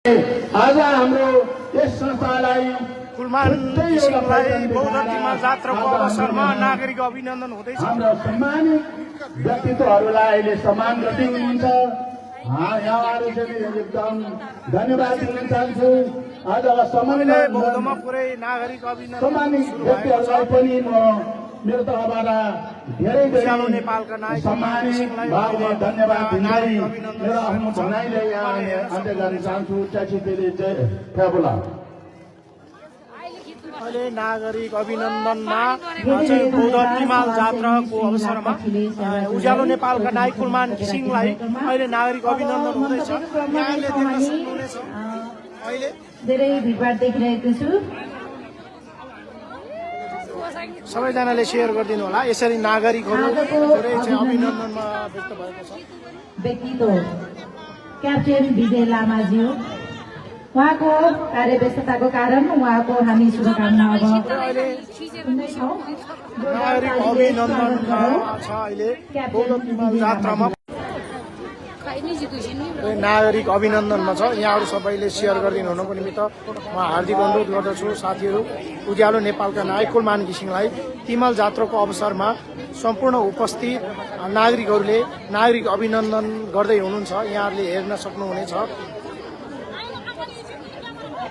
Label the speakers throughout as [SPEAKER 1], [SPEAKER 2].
[SPEAKER 1] आज हाम्रो यस संस्थालाई
[SPEAKER 2] कुलमान सिंहलाई बौद्ध तिमाल जात्राको अवसरमा नागरिक अभिनन्दन हुँदैछ।
[SPEAKER 1] हाम्रो सम्मानित व्यक्तित्वहरूलाई अहिले सम्मान गर्दै हुनुहुन्छ। यहाँहरू चाहिँ एकदम धन्यवाद दिन चाहन्छु। आज
[SPEAKER 2] बौद्धमा पुरै नागरिक अभिनन्दन
[SPEAKER 1] सम्मानित व्यक्तिहरूलाई पनि म मेरो तर्फबाट धेरै धेरै
[SPEAKER 2] नेपालका नायक
[SPEAKER 1] सम्मानित भावले धन्यवाद दिँदै मेरो आफ्नो भनाइले यहाँ अन्त्य गर्न चाहन्छु। बोला
[SPEAKER 2] अहिले नागरिक अभिनन्दनमा चाहिँ बौद्ध तिमाल जात्राको अवसरमा उज्यालो नेपालका नायक कुलमान सिंहलाई अहिले नागरिक अभिनन्दन हुँदैछ। यहाँले देख्न सक्नुहुनेछ अहिले
[SPEAKER 3] धेरै भिडभाड देखिरहेको छु।
[SPEAKER 2] सबैजनाले सेयर गरिदिनु होला। यसरी नागरिकहरू पुरै चाहिँ अभिनन्दनमा व्यक्त भएको छ।
[SPEAKER 3] व्यक्तित्व क्याप्टेन विजय लामाज्यू, उहाँको कार्यव्यस्तताको कारण उहाँको हामी शुभकामना अब
[SPEAKER 2] सुन्दैछौँ। नागरिक अभिनन्दनमा छ अहिले बौद्ध तिमाल जात्रामा नागरिक अभिनन्दनमा छ। यहाँहरू सबैले सेयर गरिदिनु हुनुको निमित्त म हार्दिक अनुरोध गर्दछु। साथीहरू, उज्यालो नेपालका नायक कुलमान घिसिङलाई तिमाल जात्राको अवसरमा सम्पूर्ण उपस्थित नागरिकहरूले नागरिक अभिनन्दन गर्दै हुनुहुन्छ। यहाँहरूले हेर्न सक्नुहुनेछ।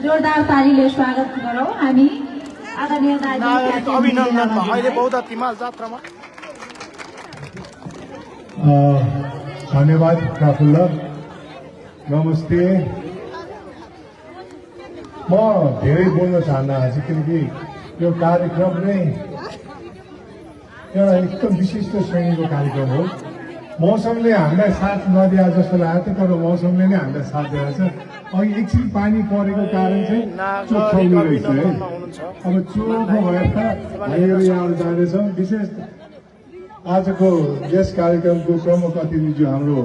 [SPEAKER 3] जोरदार तालीले स्वागत गरौँ हामी आदरणीय
[SPEAKER 2] नागरिक अभिनन्दनमा अहिले बौद्ध तिमाल जात्रामा।
[SPEAKER 4] धन्यवाद प्रफुल्ल, नमस्ते। म धेरै बोल्न चाहन्न किनकि यो कार्यक्रम नै एउटा एकदम विशिष्ट श्रेणीको कार्यक्रम हो। मौसमले हामीलाई साथ नदिए जस्तो लाग्यो, तर मौसमले नै हामीलाई साथ दिएको छ। अघि एकछिन पानी परेको कारण चाहिँ चोखो रहेछ है। अब चोखो भएर हामीहरू यहाँ जाँदैछौँ। विशेष आजको यस कार्यक्रमको प्रमुख अतिथिज्यू हाम्रो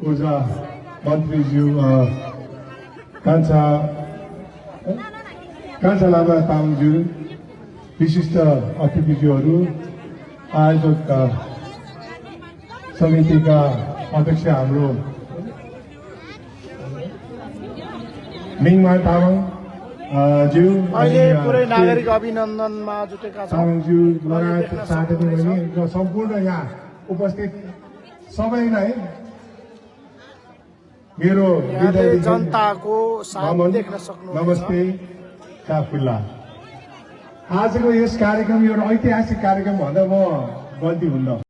[SPEAKER 4] ऊर्जा मन्त्रीज्यू कान्छा लामा तामाङज्यू, विशिष्ट अतिथिज्यूहरू, आयोजक समितिका अध्यक्ष हाम्रो मिङमा तामाङ ज्यू,
[SPEAKER 2] अहिले पुरै नागरिक अभिनन्दनमा जुटेका छन्।
[SPEAKER 4] तामाङज्यू लगायत साथीहरू र सम्पूर्ण यहाँ उपस्थित सबैलाई मेरो
[SPEAKER 2] जनताको साथ देख्न सक्नुहुन्छ।
[SPEAKER 4] नमस्ते काफुल्ला। आजको यस कार्यक्रम एउटा ऐतिहासिक कार्यक्रम भन्दा म गल्ती हुन्न।